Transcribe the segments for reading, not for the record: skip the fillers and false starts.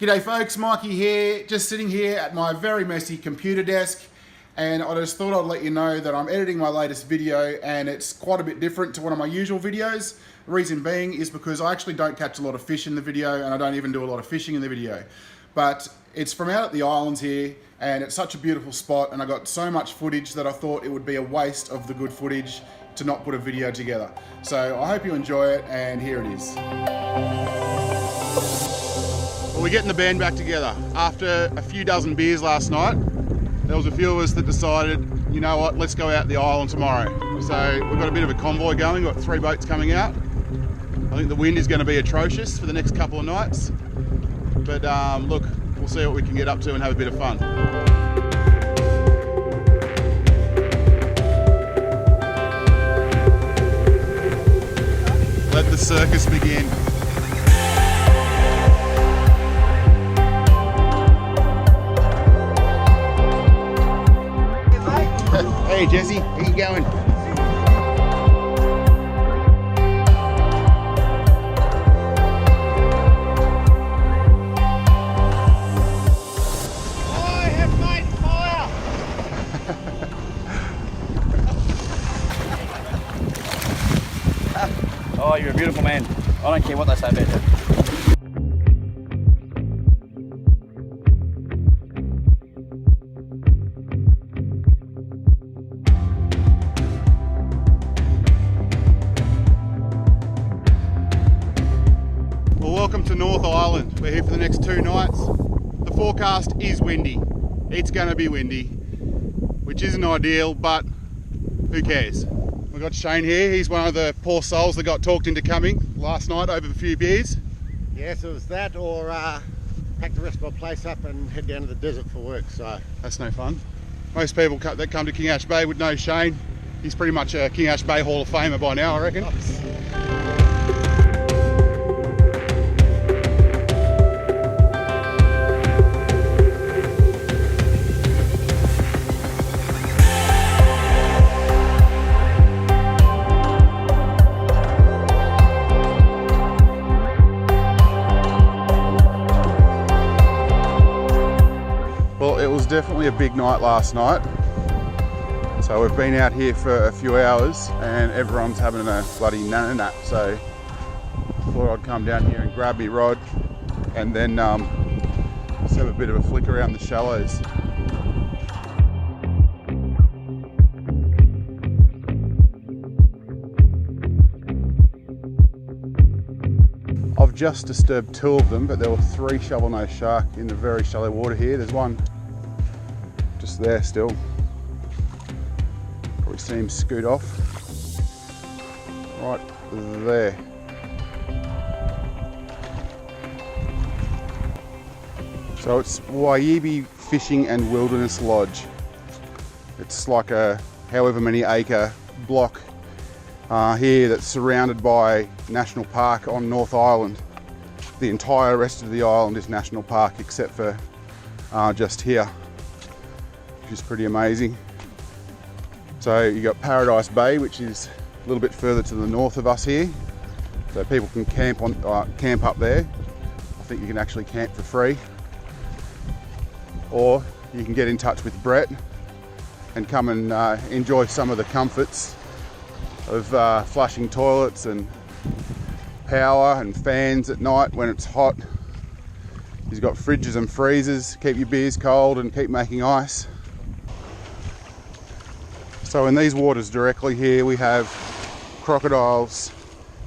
G'day folks, Mikey here, just sitting here at my very messy computer desk, and I just thought I'd let you know that I'm editing my latest video and it's quite a bit different to one of my usual videos. The reason being is because I actually don't catch a lot of fish in the video, and I don't even do a lot of fishing in the video. But it's from out at the islands here, and it's such a beautiful spot, and I got so much footage that I thought it would be a waste of the good footage to not put a video together. So I hope you enjoy it, and here it is. Well, we're getting the band back together. After a few dozen beers last night, there was a few of us that decided, you know what, let's go out the island tomorrow. So we've got a bit of a convoy going, we've got 3 boats coming out. I think the wind is going to be atrocious for the next couple of nights. But look, we'll see what we can get up to and have a bit of fun. Let the circus begin. Hey Jesse, how you going? I have made fire! Oh, you're a beautiful man. I don't care what they say about you. Welcome to North Island. We're here for the next 2 nights. The forecast is windy. It's going to be windy, which isn't ideal, but who cares? We've got Shane here. He's one of the poor souls that got talked into coming last night over a few beers. Yes, it was that, or pack the rest of my place up and head down to the desert for work, so. That's no fun. Most people that come to King Ash Bay would know Shane. He's pretty much a King Ash Bay Hall of Famer by now, I reckon. Well, it was definitely a big night last night. So we've been out here for a few hours and everyone's having a bloody nana nap. So I thought I'd come down here and grab me rod and then just have a bit of a flick around the shallows. I've just disturbed 2 of them, but there were 3 shovel-nosed shark in the very shallow water here. There's one just there still. Probably see him scoot off. Right there. So it's Wiyibi Fishing and Wilderness Lodge. It's like a however many acre block here that's surrounded by National Park on North Island. The entire rest of the island is National Park except for just here, which is pretty amazing. So you got Paradise Bay, which is a little bit further to the north of us here, so people can camp up there. I think you can actually camp for free, or you can get in touch with Brett and come and enjoy some of the comforts of flushing toilets and power and fans at night when it's hot. He's got fridges and freezers, keep your beers cold and keep making ice. So in these waters directly here we have crocodiles,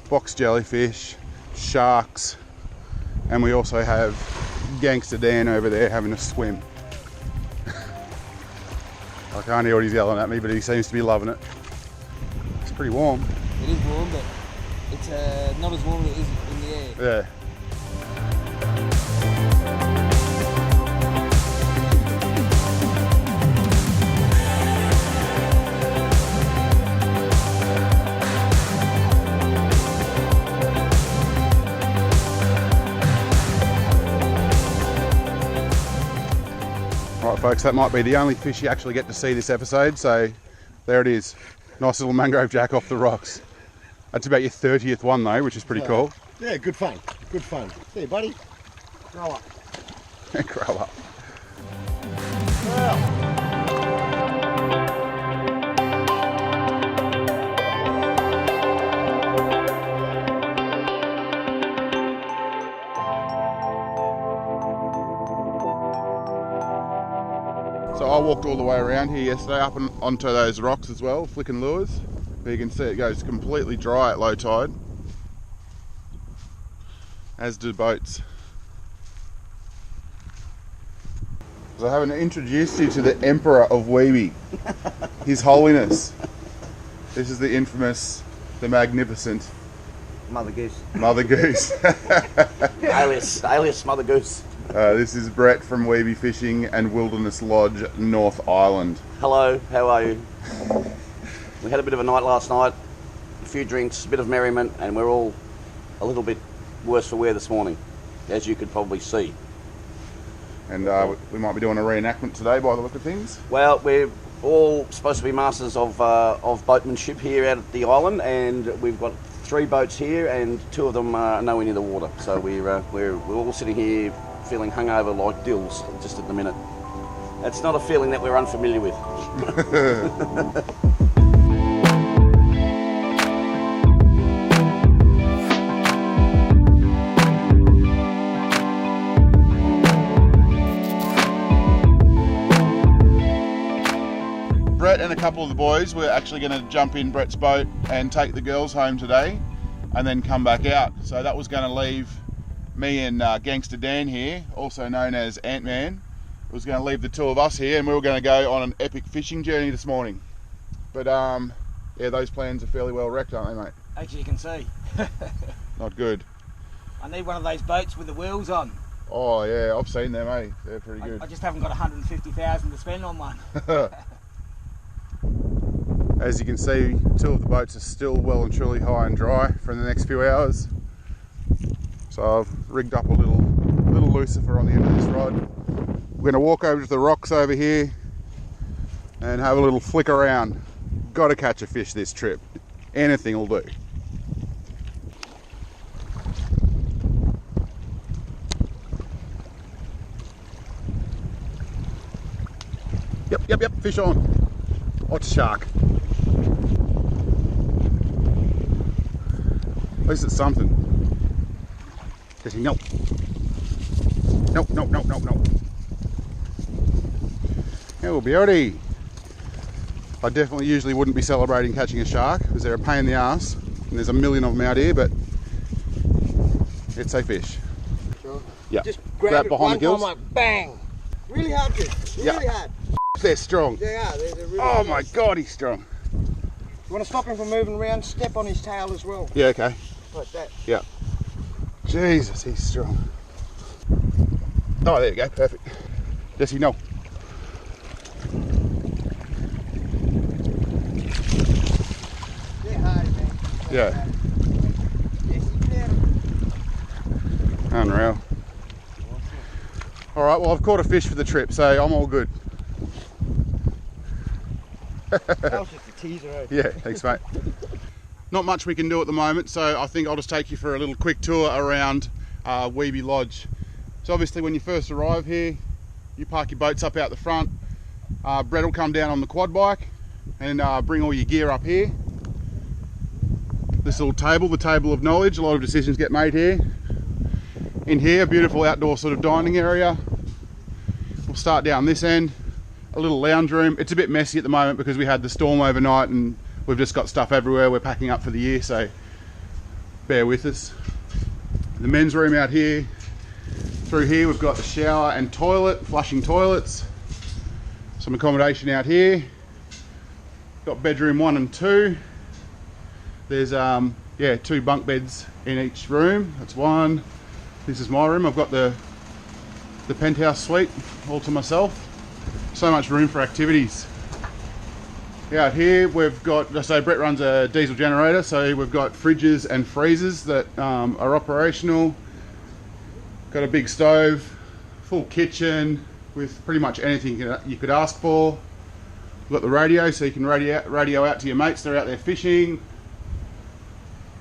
box jellyfish, sharks, and we also have Gangster Dan over there having a swim. I can't hear what he's yelling at me, but he seems to be loving it. It's pretty warm. It is warm, but it's not as warm as it is in the air. Yeah. Right folks, that might be the only fish you actually get to see this episode, so there it is. Nice little mangrove jack off the rocks. That's about your 30th one though, which is pretty cool. Yeah, good fun. Good fun. See you, buddy. Grow up. Grow up. So I walked all the way around here yesterday up and onto those rocks as well, flicking lures. But you can see it goes completely dry at low tide, as do boats. So I haven't introduced you to the Emperor of Wiebe, His Holiness. This is the infamous, the magnificent Mother Goose. Mother Goose. alias Mother Goose. This is Brett from Wiyibi Fishing and Wilderness Lodge, North Island. Hello, how are you? We had a bit of a night last night, a few drinks, a bit of merriment, and we're all a little bit worse for wear this morning, as you could probably see. And we might be doing a reenactment today by the look of things. Well, we're all supposed to be masters of boatmanship here out at the island, and we've got 3 boats here, and 2 of them are nowhere near the water. So we're all sitting here feeling hungover like dills just at the minute. That's not a feeling that we're unfamiliar with. Brett and a couple of the boys, we're actually going to jump in Brett's boat and take the girls home today and then come back out. So that was going to leave me and Gangster Dan here, also known as Ant-Man. Was going to leave the 2 of us here and we were going to go on an epic fishing journey this morning. But yeah, those plans are fairly well wrecked, aren't they, mate? As you can see. Not good. I need one of those boats with the wheels on. Oh yeah, I've seen them, eh? They're pretty good. I just haven't got 150,000 to spend on one. As you can see, 2 of the boats are still well and truly high and dry for the next few hours. So I've rigged up a little Lucifer on the end of this rod. We're going to walk over to the rocks over here and have a little flick around. Got to catch a fish this trip. Anything will do. Yep, fish on. Oh, it's a shark. At least it's something. Does he? Nope. Nope. Oh, beauty. I definitely usually wouldn't be celebrating catching a shark because they're a pain in the ass and there's a million of them out here, but it's a fish. Sure. Yeah. Just grab it behind the one gills. time, like bang. Really hard, kid. Really hard. They're strong. They are. They're really Oh hard. my God, he's strong. You want to stop him from moving around, step on his tail as well. Yeah, okay. Like that. Yeah. Jesus, he's strong. Oh, there you go, perfect. Jesse, no. They're hard, man. Yeah. Yes, Unreal. All right, well, I've caught a fish for the trip, so I'm all good. that was just a teaser, eh? Yeah, thanks, mate. Not much we can do at the moment, so I think I'll just take you for a little quick tour around Wiyibi Lodge. So obviously when you first arrive here, you park your boats up out the front. Brett will come down on the quad bike and bring all your gear up here. This little table, the table of knowledge, a lot of decisions get made here. In here, a beautiful outdoor sort of dining area. We'll start down this end, a little lounge room. It's a bit messy at the moment because we had the storm overnight and we've just got stuff everywhere. We're packing up for the year, so bear with us. The men's room out here. Through here we've got the shower and toilet, flushing toilets. Some accommodation out here. Got bedroom 1 and 2. There's 2 bunk beds in each room. That's one. This is my room. I've got the penthouse suite all to myself. So much room for activities. Out here we've got, so Brett runs a diesel generator, so we've got fridges and freezers that are operational. Got a big stove, full kitchen with pretty much anything you could ask for. We've got the radio, so you can radio out to your mates that are out there fishing.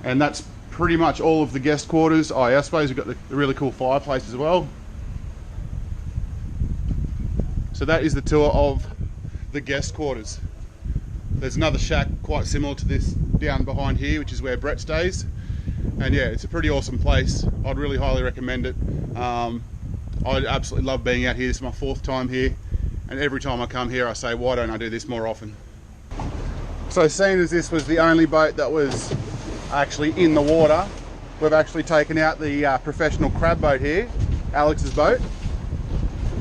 And that's pretty much all of the guest quarters. Oh yeah, I suppose we've got the really cool fireplace as well. So that is the tour of the guest quarters. There's another shack quite similar to this down behind here, which is where Brett stays. And yeah, it's a pretty awesome place. I'd really highly recommend it. I absolutely love being out here. This is my 4th time here, and every time I come here I say, why don't I do this more often? So seeing as this was the only boat that was actually in the water, we've actually taken out the professional crab boat here, Alex's boat.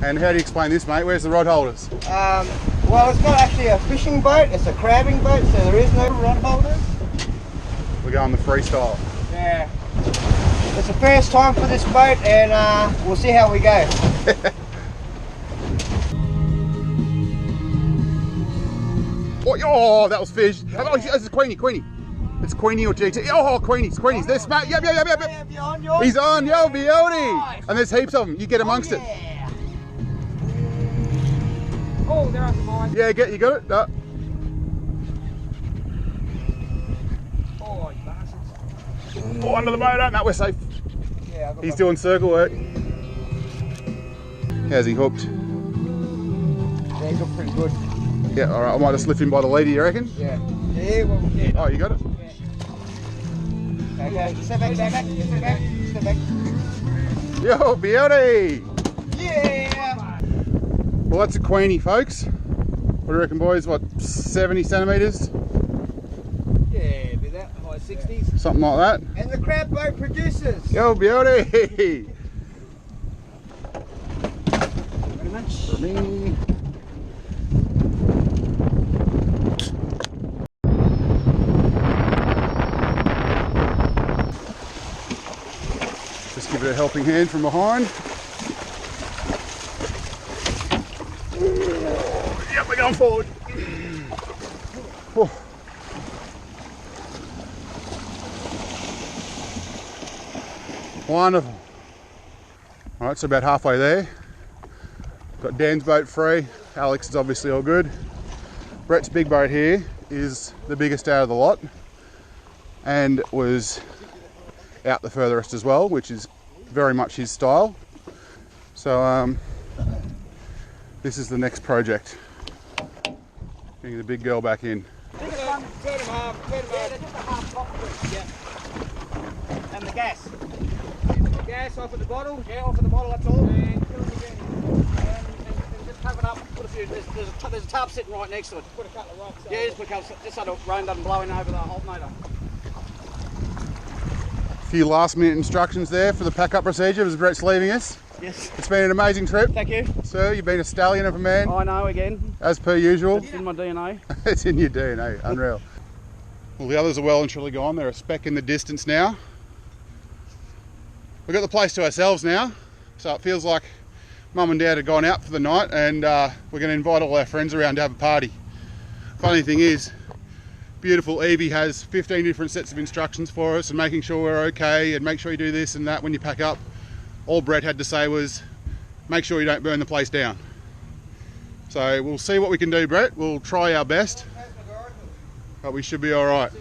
And how do you explain this, mate? Where's the rod holders? Well, it's not actually a fishing boat, it's a crabbing boat, so there is no rod holders. We're going the freestyle. Yeah. It's the first time for this boat, and we'll see how we go. Oh, that was fish. Oh, it's Queenie. It's Queenie or GT. Oh, Queenie's. There's mate. Yep. He's on, yo, beauty. And there's heaps of them. You get amongst it. Oh, they're up the mine. Yeah, you got it? No. Oh, you bastards. Oh, under the motor. No, we're safe. Yeah, He's doing circle work. How's he hooked? Yeah, he's look pretty good. Yeah, all right. I might just lift him by the leader, you reckon? Yeah. Yeah. Oh, you got it? Okay, step back. Yo, beauty! Yeah! Well, that's a Queenie, folks. What do you reckon, boys? What, 70 centimetres? Yeah, be that high 60s. Something like that. And the crab boat produces. Yo, beauty! Very much. For me. Just give it a helping hand from behind. Yep, we're going forward. Oh. Wonderful. All right, so about halfway there. Got Dan's boat free. Alex is obviously all good. Brett's big boat here is the biggest out of the lot and was out the furthest as well, which is very much his style. So this is the next project. Getting the big girl back in. Turn them half. Yeah, they're just a half pop. Yeah. And the gas. Gas off at the bottle. Yeah, off of the bottle, that's all. And fill it again. And just cover it up. Put a few. There's a tarp sitting right next to it. Put a couple of rocks. Yeah, just put a couple, just so the rain doesn't blow in over the alternator. A few last minute instructions there for the pack up procedure as Brett's leaving us. Yes. It's been an amazing trip. Thank you. Sir, you've been a stallion of a man, I know again. as per usual. It's in my DNA. It's in your DNA, unreal. Well, the others are well and truly gone. They're a speck in the distance now. We've got the place to ourselves now, so it feels like Mum and Dad have gone out for the night, and we're going to invite all our friends around to have a party. Funny thing is, beautiful Evie has 15 different sets of instructions for us and making sure we're okay and make sure you do this and that when you pack up. All Brett had to say was, make sure you don't burn the place down. So we'll see what we can do, Brett. We'll try our best, but we should be all right.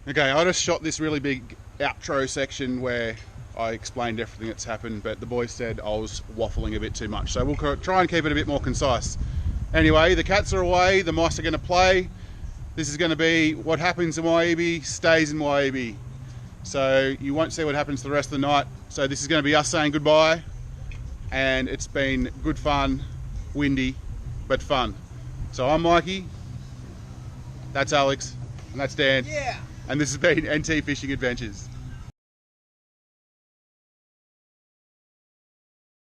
Okay, I just shot this really big outro section where I explained everything that's happened, but the boys said I was waffling a bit too much. So we'll try and keep it a bit more concise. Anyway, the cats are away, the mice are going to play. This is going to be what happens in Wiebe stays in Wiebe. So you won't see what happens the rest of the night. So this is going to be us saying goodbye, and it's been good fun, windy, but fun. So I'm Mikey, that's Alex, and that's Dan. Yeah. And this has been NT Fishing Adventures.